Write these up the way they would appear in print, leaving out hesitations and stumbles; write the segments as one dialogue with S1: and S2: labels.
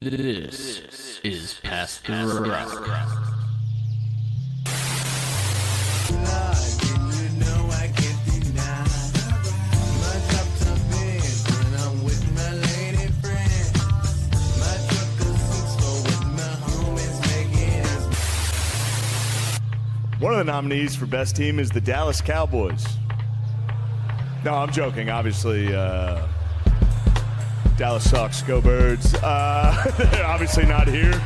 S1: This is Past the Rock.
S2: One of the nominees for best team is the Dallas Cowboys. No, I'm joking. Obviously, Dallas sucks. Go Birds. They're obviously not here.
S3: It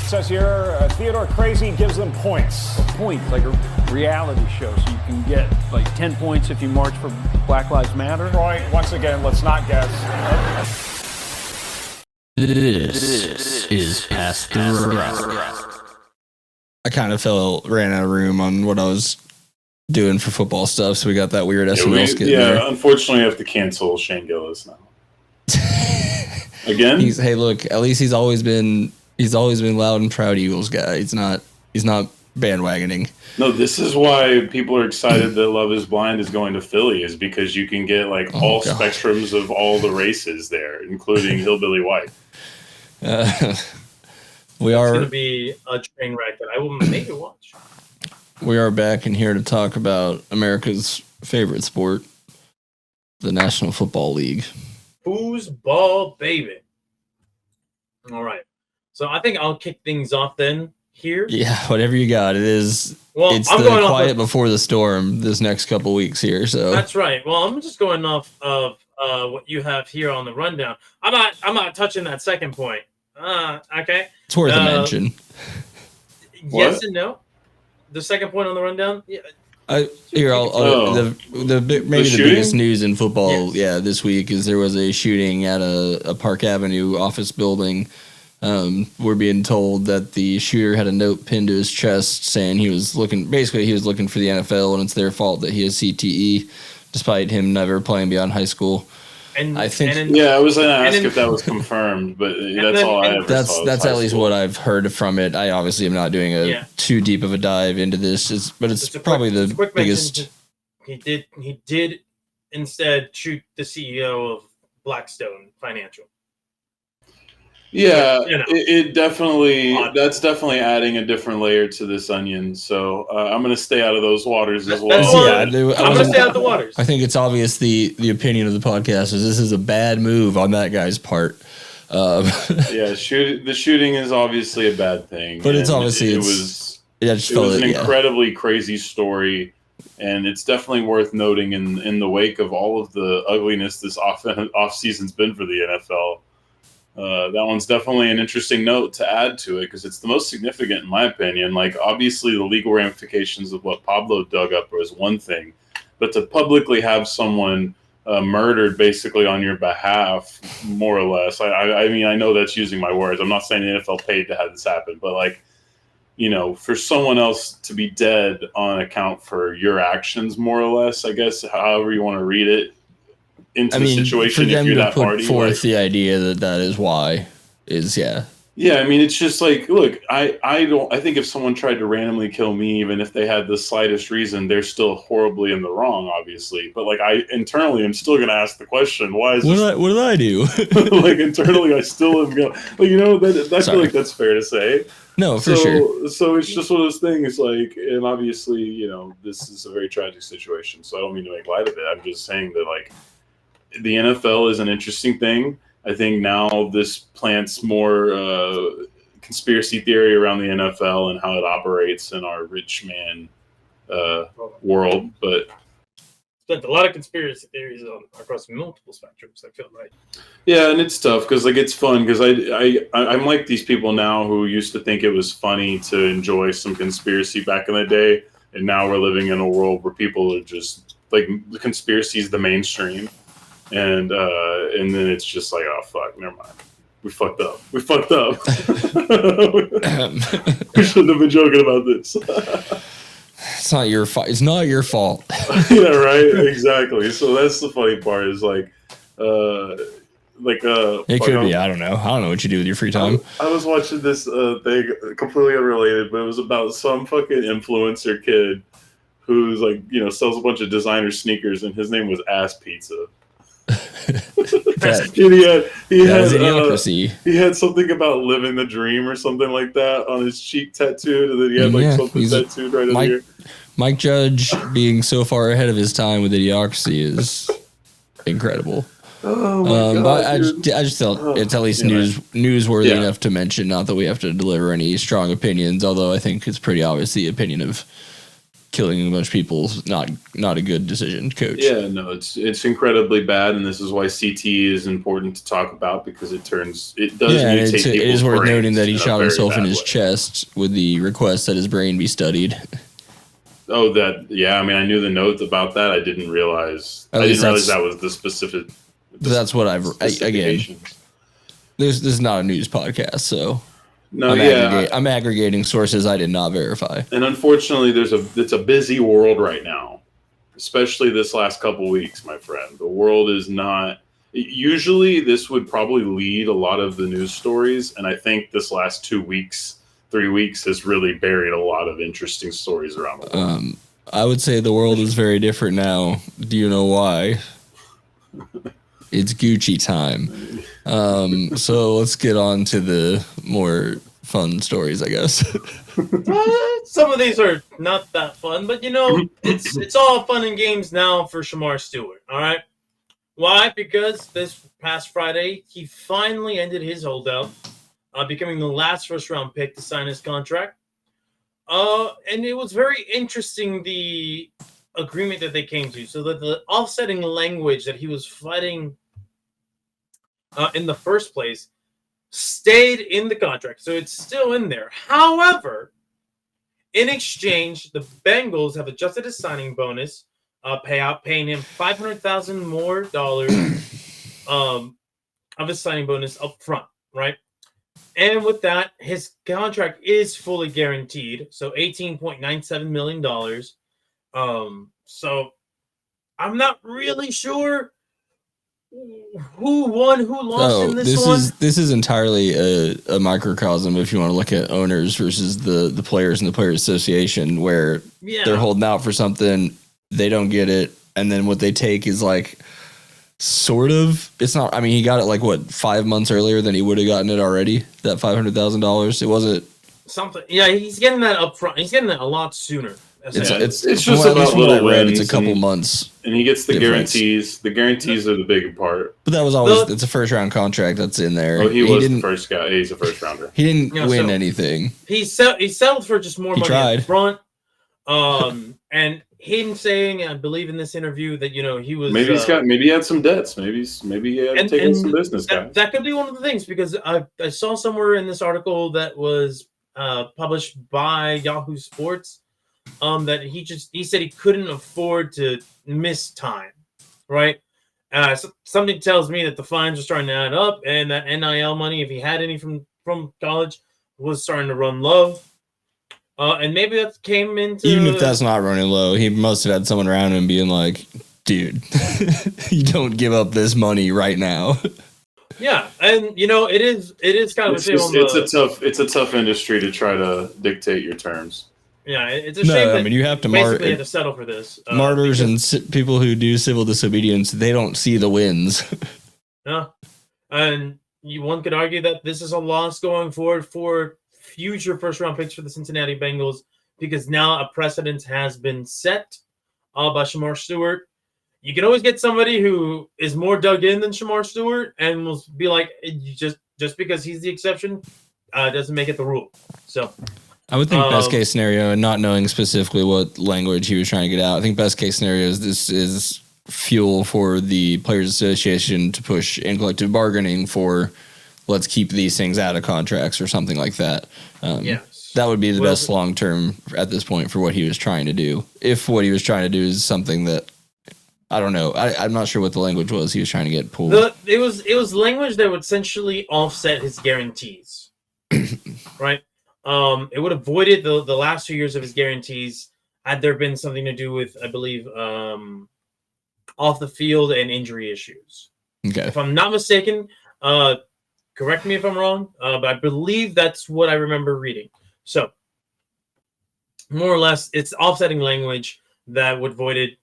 S3: says here, Theodore Crazy gives them points.
S4: Points, like a reality show, so you can get like 10 points if you march for Black Lives Matter.
S3: Troy, once again, let's not guess.
S1: This is Past the Rock.
S5: I kind of ran out of room on what I was doing for football stuff, so we got that weird SNL skit there.
S6: Unfortunately, I have to cancel Shane Gillis now. Again?
S5: Hey, look, at least he's always been loud and proud Eagles guy. He's not bandwagoning.
S6: No, this is why people are excited that Love Is Blind is going to Philly, is because you can get all spectrums of all the races there, including Hillbilly White.
S7: It's going to be a train wreck that I will maybe watch.
S5: We are back in here to talk about America's favorite sport, the National Football League.
S7: Foosball, baby. All right. So I think I'll kick things off then here.
S5: Yeah, whatever you got. It's
S7: I'm
S5: the
S7: going
S5: quiet before the storm this next couple weeks here. So
S7: that's right. Well, I'm just going off of what you have here on the rundown. I'm not touching that second point. Okay.
S5: It's worth a mention.
S7: Yes and no. The second point on the rundown. Yeah.
S5: The biggest news in football, this week is there was a shooting at a Park Avenue office building. We're being told that the shooter had a note pinned to his chest saying he was looking for the NFL and it's their fault that he has CTE, despite him never playing beyond high school.
S6: I was going to ask if that was confirmed, but that's all I ever saw.
S5: That's at least what I've heard from it. I obviously am not doing too deep of a dive into this, but it's probably the biggest.
S7: He did instead shoot the CEO of Blackstone Financial.
S6: Yeah, it definitely that's definitely adding a different layer to this onion. So I'm going to stay out of those waters as well.
S7: I'm going to stay out of the waters.
S5: I think it's obvious the opinion of the podcast is this is a bad move on that guy's part.
S6: The shooting is obviously a bad thing,
S5: but it's obviously
S6: it was an incredibly crazy story, and it's definitely worth noting in the wake of all of the ugliness this off season's been for the NFL. That one's definitely an interesting note to add to it because it's the most significant in my opinion. Obviously the legal ramifications of what Pablo dug up was one thing, but to publicly have someone murdered basically on your behalf, more or less. I mean, I know that's using my words. I'm not saying the NFL paid to have this happen, but for someone else to be dead on account for your actions, more or less, I guess, however you want to read it, into the situation,
S5: for them
S6: if you're
S5: to
S6: that
S5: put
S6: party,
S5: forth the idea that is why is
S6: I mean, it's just look, I think if someone tried to randomly kill me, even if they had the slightest reason, they're still horribly in the wrong, obviously. But I internally am still going to ask the question, why is
S5: what did I do?
S6: Internally I still am going, I feel like that's fair to say.
S5: No, for sure.
S6: So it's just one of those things, and obviously, this is a very tragic situation, so I don't mean to make light of it. I'm just saying that the NFL is an interesting thing. I think now this plants more conspiracy theory around the NFL and how it operates in our rich man world. But
S7: spent a lot of conspiracy theories across multiple spectrums, I feel like.
S6: Yeah, and it's tough because it's fun because I'm like these people now who used to think it was funny to enjoy some conspiracy back in the day, and now we're living in a world where people are just the conspiracy is the mainstream. And then it's just oh fuck, never mind. We fucked up. We shouldn't have been joking about this.
S5: It's not your fault. It's not your fault.
S6: Yeah, right. Exactly. So that's the funny part is
S5: it could be. I don't know what you do with your free time.
S6: I was watching this thing completely unrelated, but it was about some fucking influencer kid who's sells a bunch of designer sneakers, and his name was Ass Pizza. He had something about living the dream or something like that on his cheek tattooed, and then he had something tattooed right over here.
S5: Mike Judge being so far ahead of his time with Idiocracy is incredible.
S6: Oh my God,
S5: but I just felt it's at least newsworthy enough to mention. Not that we have to deliver any strong opinions, although I think it's pretty obvious the opinion of killing a bunch of people is not a good decision, Coach.
S6: Yeah, no, it's incredibly bad, and this is why CT is important to talk about, because it does mutate.
S5: It is worth noting that he shot himself in his chest with the request that his brain be studied.
S6: Oh, I knew the note about that. I didn't realize that was the specific.
S5: That's what again. This is not a news podcast, so
S6: no,
S5: I'm aggregating sources I did not verify.
S6: And unfortunately, it's a busy world right now, especially this last couple weeks, my friend. The world is not. Usually, this would probably lead a lot of the news stories, and I think this last 3 weeks has really buried a lot of interesting stories around the world.
S5: I would say the world is very different now. Do you know why? It's Gucci time. So let's get on to the more fun stories, I guess.
S7: Some of these are not that fun, but it's all fun and games now for Shemar Stewart. All right. Why? Because this past Friday, he finally ended his holdout, becoming the last first-round pick to sign his contract. And it was very interesting, the agreement that they came to. So that the offsetting language that he was fighting in the first place stayed in the contract. So it's still in there. However, in exchange, the Bengals have adjusted his signing bonus payout, paying him $500,000 more of his signing bonus up front, right? And with that, his contract is fully guaranteed. So $18.97 million. So I'm not really sure who won, who lost in this one.
S5: This is entirely a microcosm if you want to look at owners versus the players and the Players Association, where they're holding out for something, they don't get it, and then what they take is like sort of, it's not, I mean, he got it 5 months earlier than he would have gotten it already, that $500,000. It wasn't
S7: something. Yeah, he's getting that up front. He's getting that a lot sooner.
S6: It's just about little wins.
S5: It's a couple months,
S6: and he gets the guarantees. The guarantees are the big part.
S5: But that was always it's a first round contract that's in there.
S6: Oh, he was the first guy. He's a first rounder.
S5: He didn't win anything.
S7: He settled for just more money up front. And him saying, I believe in this interview that he was
S6: maybe he had some debts. Maybe he had taken some business.
S7: That could be one of the things, because I saw somewhere in this article that was published by Yahoo Sports. That he said he couldn't afford to miss time, right? So something tells me that the fines are starting to add up, and that NIL money, if he had any from college, was starting to run low. And maybe that came into,
S5: even if that's not running low, he must have had someone around him being like, "Dude, you don't give up this money right now."
S7: Yeah, and it is kind of
S6: it's a tough industry to try to dictate your terms.
S7: Yeah, it's a shame.
S5: I mean, you have to
S7: have to settle for this.
S5: Martyrs and people who do civil disobedience, they don't see the wins.
S7: Yeah, and one could argue that this is a loss going forward for future first-round picks for the Cincinnati Bengals, because now a precedent has been set by Shemar Stewart. You can always get somebody who is more dug in than Shemar Stewart and will be like, just because he's the exception doesn't make it the rule. So
S5: I would think best case scenario, and not knowing specifically what language he was trying to get out, I think best case scenario is this is fuel for the Players Association to push in collective bargaining for, let's keep these things out of contracts or something like that.
S7: Yes.
S5: That would be the best long term at this point for what he was trying to do. If what he was trying to do is something that, I don't know, I'm not sure what the language was he was trying to get pulled.
S7: It was language that would essentially offset his guarantees, right? It would have voided the last 2 years of his guarantees had there been something to do with, I believe, off the field and injury issues.
S5: Okay.
S7: If I'm not mistaken, correct me if I'm wrong, but I believe that's what I remember reading. So, more or less, it's offsetting language that would voided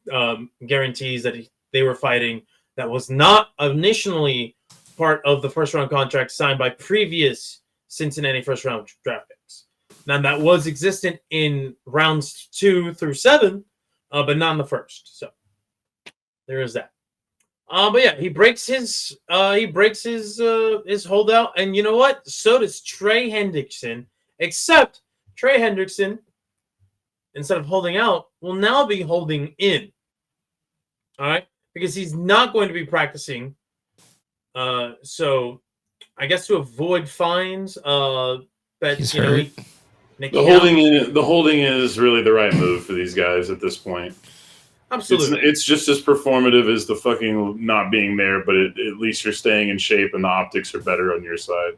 S7: guarantees that they were fighting that was not initially part of the first-round contract signed by previous Cincinnati first-round draft picks. Now, that was existent in rounds 2 through 7, but not in the first. So there is that. But yeah, he breaks his holdout, and you know what? So does Trey Hendrickson. Except Trey Hendrickson, instead of holding out, will now be holding in. All right, because he's not going to be practicing. So I guess to avoid fines, but
S5: he's hurt.
S6: The holding is really the right move for these guys at this point.
S7: Absolutely.
S6: It's just as performative as the fucking not being there, but at least you're staying in shape and the optics are better on your side.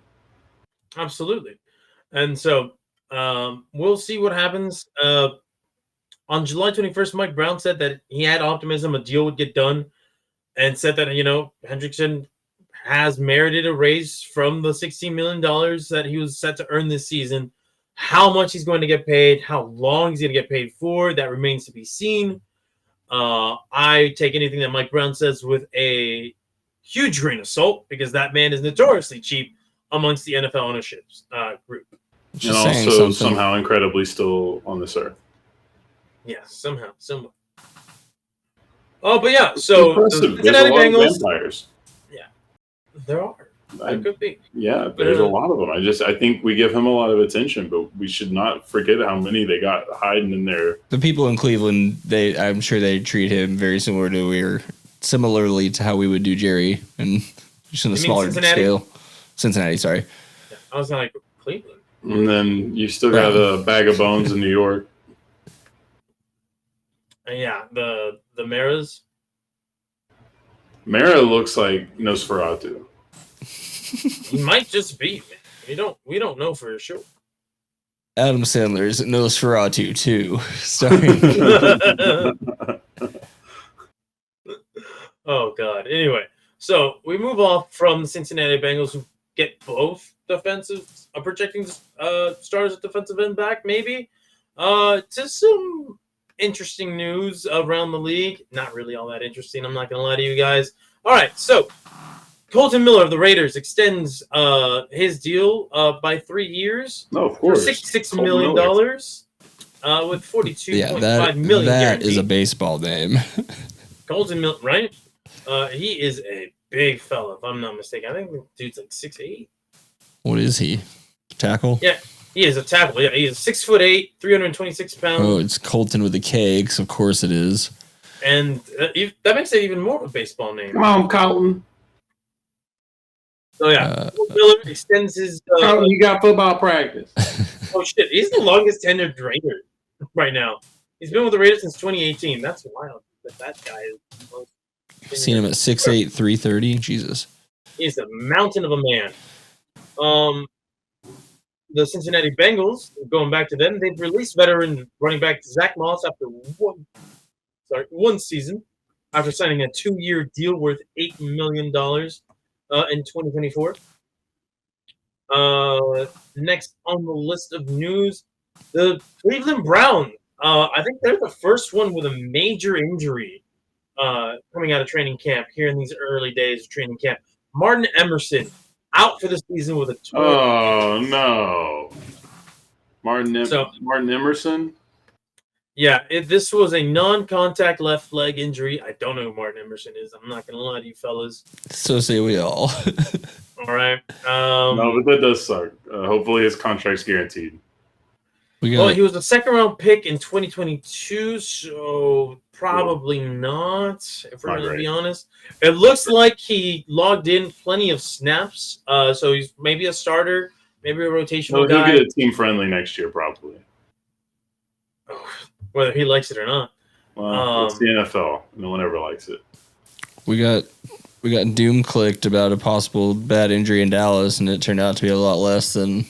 S7: Absolutely. And so we'll see what happens. On July 21st, Mike Brown said that he had optimism a deal would get done and said that, Hendrickson has merited a raise from the $16 million that he was set to earn this season. How much he's going to get paid, how long he's going to get paid for, that remains to be seen. I take anything that Mike Brown says with a huge grain of salt because that man is notoriously cheap amongst the NFL ownership group.
S6: And also somehow incredibly still on this earth.
S7: Yeah, somehow, somewhat. Oh, but yeah, so
S6: the Cincinnati Bengals. Vampires.
S7: Yeah, there are. There could be.
S6: Yeah, there's a lot of them. I think we give him a lot of attention, but we should not forget how many they got hiding in there.
S5: The people in Cleveland, I'm sure they treat him very similarly to how we would do Jerry, and just on a smaller scale. Cincinnati, sorry.
S7: Yeah, I was like Cleveland.
S6: And then you still got a bag of bones in New York.
S7: Yeah, the Maras.
S6: Mara looks like Nosferatu.
S7: He might just be. Man. We don't know for sure.
S5: Adam Sandler's Nosferatu too. Sorry.
S7: Oh God. Anyway, so we move off from the Cincinnati Bengals, who get both defensive projecting stars at defensive end back, maybe. To some interesting news around the league. Not really all that interesting. I'm not gonna lie to you guys. All right, so. Colton Miller of the Raiders extends his deal by 3 years.
S6: No, of course.
S7: For $66 million with $42.5 million
S5: that
S7: guaranteed.
S5: is a baseball name.
S7: Colton Miller, right? He is a big fella, if I'm not mistaken. I think the dude's like 6'8".
S5: What is he? Tackle?
S7: Yeah, he is a tackle. Yeah, he is 6'8", 326 pounds.
S5: Oh, it's Colton with a K, because of course it is.
S7: And that makes it even more of a baseball name.
S6: Come on, Colton.
S7: So yeah, Miller extends his.
S6: You got football practice.
S7: Oh shit, he's the longest tenured Raider right now. He's been with the Raiders since 2018. That's wild. That guy is.
S5: I've seen him at 6'8", 330. Jesus.
S7: He's a mountain of a man. The Cincinnati Bengals, going back to them, they've released veteran running back Zach Moss after one season, after signing a 2-year deal worth $8 million. In 2024. Next on the list of news, the Cleveland Browns. I think they're the first one with a major injury coming out of training camp here in these early days of training camp. Martin Emerson out for the season with a torn.
S6: Oh no, Martin Emerson.
S7: Yeah, this was a non-contact left leg injury. I don't know who Martin Emerson is. I'm not going to lie to you fellas.
S5: So say we all.
S7: All right.
S6: No, but that does suck. Hopefully his contract's guaranteed.
S7: He was a second-round pick in 2022, so probably not, if we're going to be honest. It looks like he logged in plenty of snaps, so he's maybe a starter, maybe a rotational guy.
S6: He'll get a team-friendly next year, probably.
S7: Whether he likes it or not.
S6: Well, it's the NFL. No one ever likes it.
S5: We got doom clicked about a possible bad injury in Dallas, and it turned out to be a lot less than.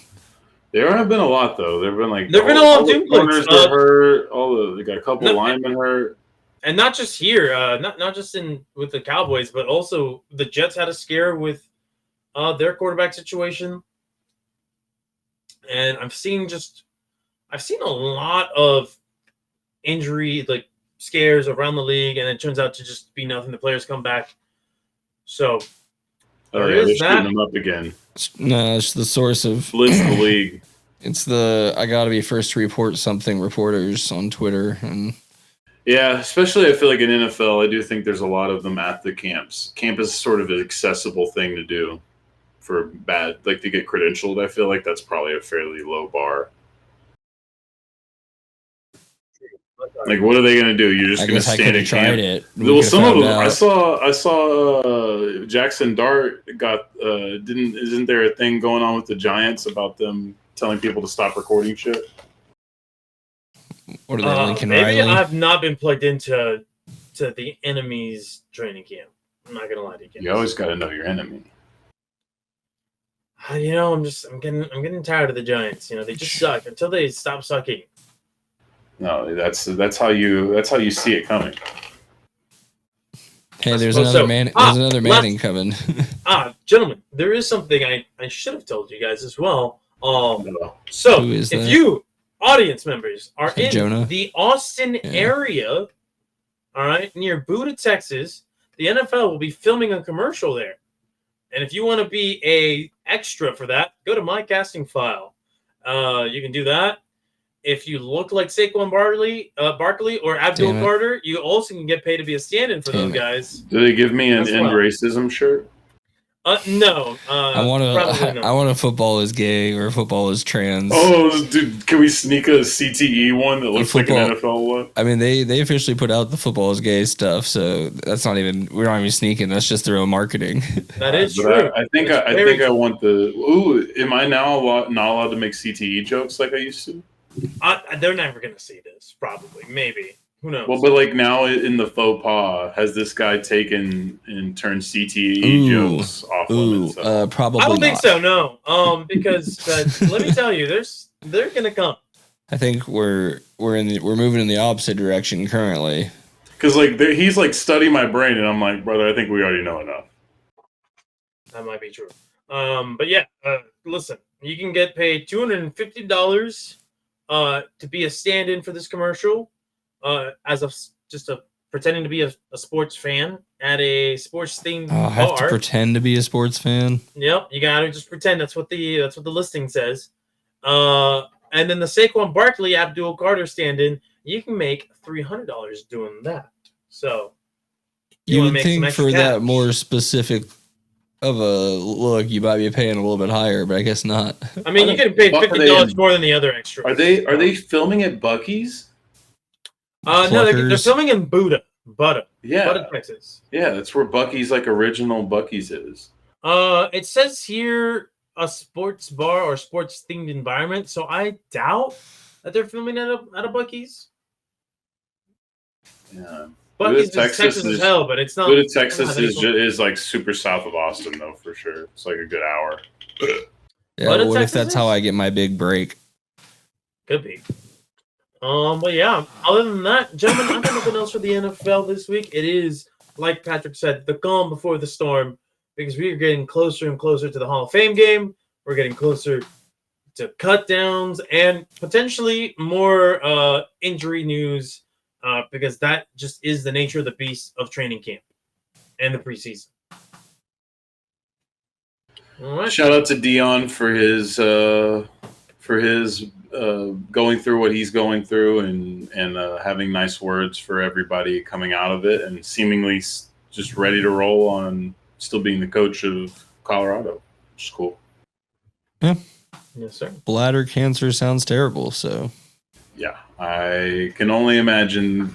S6: There have been a lot though. There've been
S7: a lot of doom clicks.
S6: Corners were hurt. They got a couple linemen hurt.
S7: And not just here, not just with the Cowboys, but also the Jets had a scare with their quarterback situation. And I've seen a lot of injury scares around the league, and it turns out to just be nothing. The players come back So
S6: Oh yeah, they're shooting them up again.
S5: No, it's the source of
S6: blitz the league.
S5: It's the I gotta be first to report something reporters on Twitter and
S6: yeah, especially I feel like in NFL, I do think there's a lot of them at the camps. Camp is sort of an accessible thing to do for to get credentialed. I feel like that's probably a fairly low bar. Like, what are they going to do? You're just going to stand at camp?
S5: It.
S6: Well, some of them. I saw Jackson Dart got Isn't there a thing going on with the Giants about them telling people to stop recording shit?
S5: What are they, Lincoln
S7: maybe
S5: Riley?
S7: I've not been plugged into the enemy's training camp. I'm not gonna lie to you.
S6: You always got to know your enemy.
S7: I'm getting tired of the Giants. They just suck until they stop sucking.
S6: No, that's how you see it coming.
S5: Hey, there's another Manning coming.
S7: Gentlemen, there is something I should have told you guys as well. So if you audience members are in
S5: Jonah?
S7: the Austin area, all right, near Buda, Texas, the NFL will be filming a commercial there. And if you want to be a extra for that, go to My Casting File. You can do that. If you look like Saquon Barkley or Abdul Carter, you also can get paid to be a stand-in for those guys.
S6: Do they give me an end racism shirt?
S7: No.
S5: I want a football is gay or football is trans.
S6: Oh, dude, can we sneak a CTE one that looks like an NFL one?
S5: I mean, they officially put out the football is gay stuff, so that's we're not even sneaking. That's just their own marketing.
S7: That is true.
S6: I think I want the. Ooh, am I now not allowed to make CTE jokes like I used to?
S7: They're never going to see this. Probably, maybe. Who knows?
S6: Well, but like now in the faux pas, has this guy taken and turned CTE jokes off limits?
S5: Probably.
S7: I don't think so. No. Because let me tell you, they're going to come.
S5: I think we're moving in the opposite direction currently.
S6: Because he's like studying my brain, and I'm like, brother, I think we already know enough.
S7: That might be true. But yeah, listen, you can get paid $250 to be a stand-in for this commercial. Pretending to be a sports fan at a sports themed bar.
S5: I have to pretend to be a sports fan.
S7: Yep, you gotta just pretend. That's what the listing says. And then the Saquon Barkley Abdul Carter stand-in, you can make $300 doing that. So
S5: you would think for that more specific of a look, you might be paying a little bit higher, but I guess not.
S7: I mean, you can pay $50 more than the other extras.
S6: Are they filming at Buc-ee's?
S7: No, they're filming in Buda, Texas.
S6: Yeah, that's where Buc-ee's original Buc-ee's is.
S7: It says here a sports bar or sports themed environment, so I doubt that they're filming at a Buc-ee's.
S6: Yeah,
S7: Buc-ee's is Texas as hell, but it's not.
S6: Buda, Texas is like super south of Austin, though, for sure. It's like a good hour.
S5: Yeah, what if that's how I get my big break?
S7: Could be. But yeah, other than that, gentlemen, I got nothing else for the NFL this week. It is, like Patrick said, the calm before the storm, because we are getting closer and closer to the Hall of Fame game. We're getting closer to cut downs and potentially more injury news, because that just is the nature of the beast of training camp and the preseason. All right.
S6: Shout out to Deion for his going through what he's going through and having nice words for everybody coming out of it and seemingly just ready to roll on still being the coach of Colorado, which is cool.
S5: Yeah.
S7: Yes, sir.
S5: Bladder cancer sounds terrible, so.
S6: Yeah, I can only imagine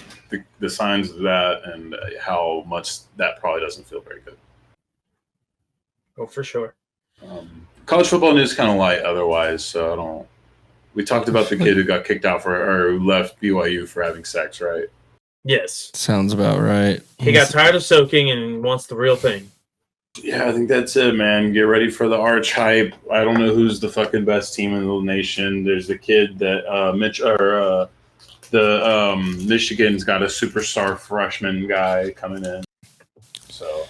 S6: the signs of that and how much that probably doesn't feel very good.
S7: Oh, for sure.
S6: College football news kind of light otherwise, so I don't. We talked about the kid who got kicked out or who left BYU for having sex, right?
S7: Yes.
S5: Sounds about right.
S7: He got tired of soaking and wants the real thing.
S6: Yeah, I think that's it, man. Get ready for the arch hype. I don't know who's the fucking best team in the nation. There's the kid that Michigan's got a superstar freshman guy coming in. So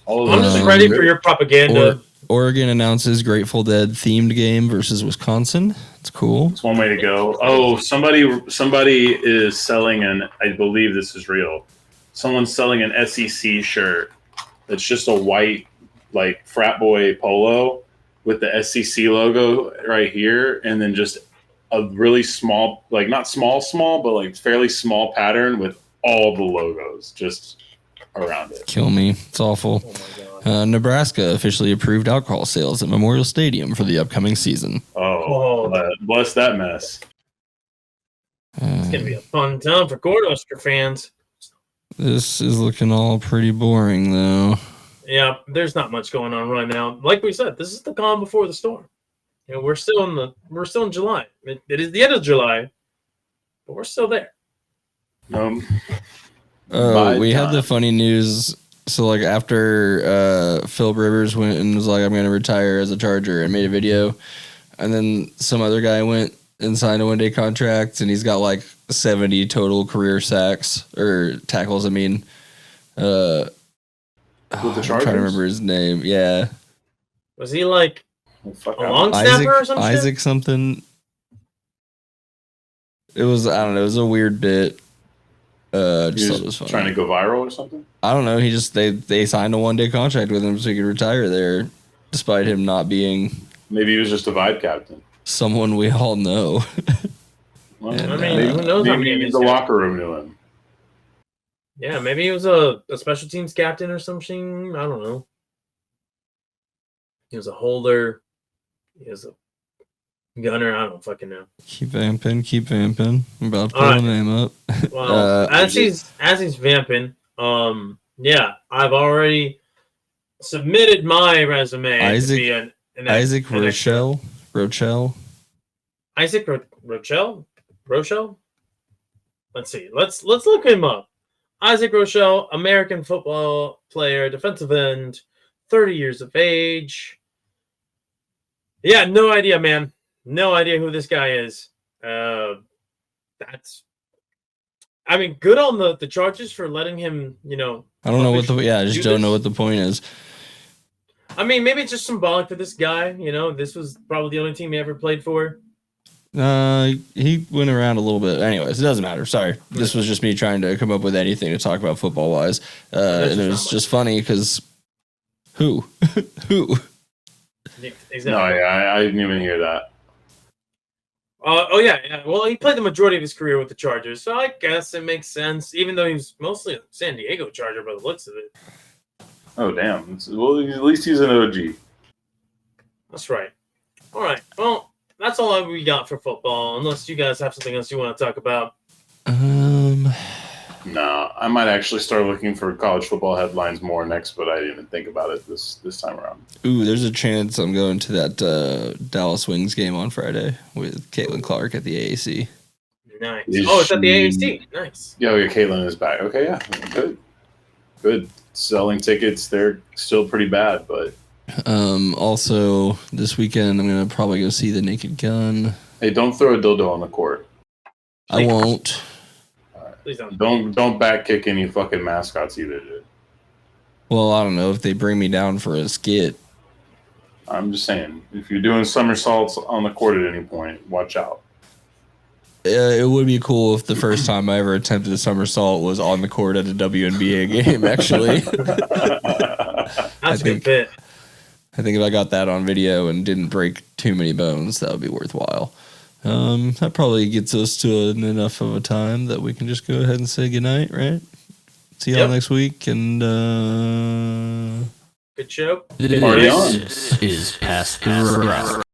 S7: I'm just ready for your propaganda.
S5: Oregon announces Grateful Dead themed game versus Wisconsin. It's cool.
S6: It's one way to go. Oh, somebody is selling I believe this is real. Someone's selling an SEC shirt It's just a white like frat boy polo with the SEC logo right here, and then just a really small, like not small, but like fairly small pattern with all the logos just around it.
S5: Kill me. It's awful. Nebraska officially approved alcohol sales at Memorial Stadium for the upcoming season.
S6: Bless that mess.
S7: It's going to be a fun time for Cornhusker fans.
S5: This is looking all pretty boring, though.
S7: Yeah, there's not much going on right now. Like we said, this is the calm before the storm. You know, we're still in July. It is the end of July, but we're still there.
S5: We had the funny news. So, like, after Philip Rivers went and was like, I'm going to retire as a Charger and made a video, and then some other guy went and signed a one-day contract, and he's got, like, 70 total career sacks, or tackles, I mean.
S6: With the Chargers?
S5: I'm trying to remember his name. Yeah.
S7: Was he, like, a long snapper or something?
S5: Isaac something. It was, I don't know, it was a weird bit. Just thought it was funny.
S6: Trying to go viral or something?
S5: I don't know. He just they signed a one-day contract with him so he could retire there, despite him not being.
S6: Maybe he was just a vibe captain.
S5: Someone we all know.
S6: Well,
S7: I mean, who knows?
S6: Maybe the locker room knew him.
S7: Yeah, maybe he was a special teams captain or something. I don't know. He was a holder. He was a gunner. I don't fucking know.
S5: Keep vamping. I'm about to pull the name up.
S7: Well, as he's vamping, yeah, I've already submitted my resume.
S5: Isaac Rochelle.
S7: Isaac Rochelle. Let's see. Let's look him up. Isaac Rochelle, American football player, defensive end, 30 years of age. Yeah, no idea, man. No idea who this guy is. Good on the Chargers for letting him,
S5: I don't know I just don't know what the point is.
S7: I mean, maybe it's just symbolic for this guy. This was probably the only team he ever played for.
S5: He went around a little bit. Anyways, it doesn't matter. Sorry. This was just me trying to come up with anything to talk about football-wise. And it was just funny because who?
S7: Exactly.
S6: No, I didn't even hear that.
S7: Yeah. Well, he played the majority of his career with the Chargers, so I guess it makes sense, even though he was mostly a San Diego Charger by the looks of it.
S6: Oh, damn. Well, at least he's an OG.
S7: That's right. All right. Well, that's all we got for football, unless you guys have something else you want to talk about.
S6: No, I might actually start looking for college football headlines more next, but I didn't even think about it this time around.
S5: Ooh, there's a chance I'm going to that Dallas Wings game on Friday with Caitlin Clark at the AAC.
S7: Nice. It's at the AAC. Nice.
S6: Yeah, Caitlin is back. Okay, yeah. Good. Selling tickets, they're still pretty bad, but...
S5: Also, this weekend, I'm going to probably go see The Naked Gun.
S6: Hey, don't throw a dildo on the court.
S5: I won't.
S7: Please don't.
S6: Don't back kick any fucking mascots either, dude.
S5: Well, I don't know if they bring me down for a skit.
S6: I'm just saying, if you're doing somersaults on the court at any point, watch out.
S5: It would be cool if the first time I ever attempted a somersault was on the court at a WNBA game, actually.
S7: That's a good bit.
S5: I think if I got that on video and didn't break too many bones, that would be worthwhile. That probably gets us to enough of a time that we can just go ahead and say goodnight, right? See y'all next week, and
S7: good show.
S1: This is Past the Rock.